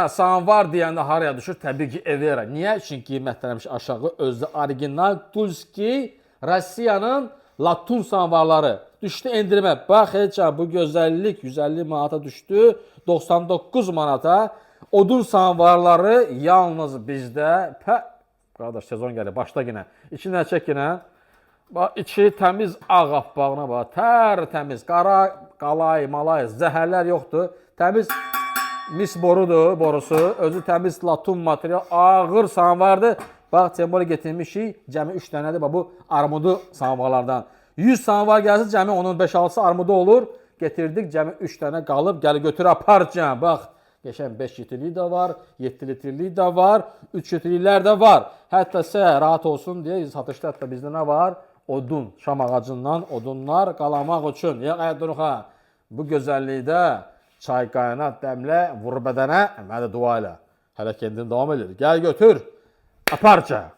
Samvar deyəndə haraya düşür? Təbii ki, Evera. Niyə? Çünki qiymətlənmiş aşağı özü orijinal Tulski Rusiyanın latun samvarları. Düşdü endirmə. Bax, bu gözəllik 150 manata düşdü. 99 manata. Odun samvarları yalnız bizdə. Qardaş, sezon gəlir. Başda yenə. İçindən çək yenə. Bax, içi təmiz ağappağına bax. Tər təmiz. Qara, qalay, malay, zəhərlər yoxdur. Təmiz mis borusu. Özü təmiz latun material. Ağır samvardır. Bax, Cemboli getirmişik. Cəmi 3 dənədir. Bax, bu armudu samvarlardan. 100 samvar gəlsə, cəmi onun 5-6 armudu olur. Getirdik, cəmi 3 dənə qalıb. Gəli götür, apar cəm. Bax, geçən 5 litrlik də var, 7 litrlik də var, 3 litrliklər də var. Hətta sizə rahat olsun deyə satışda hətta bizdə nə var? Odun, şam ağacından odunlar qalamaq üçün. Bu gözəllikdə çay qaynat, dəmlə, vur bədənə, mənə dua elə. Hələ kendini davam edir. Gəl götür, aparca.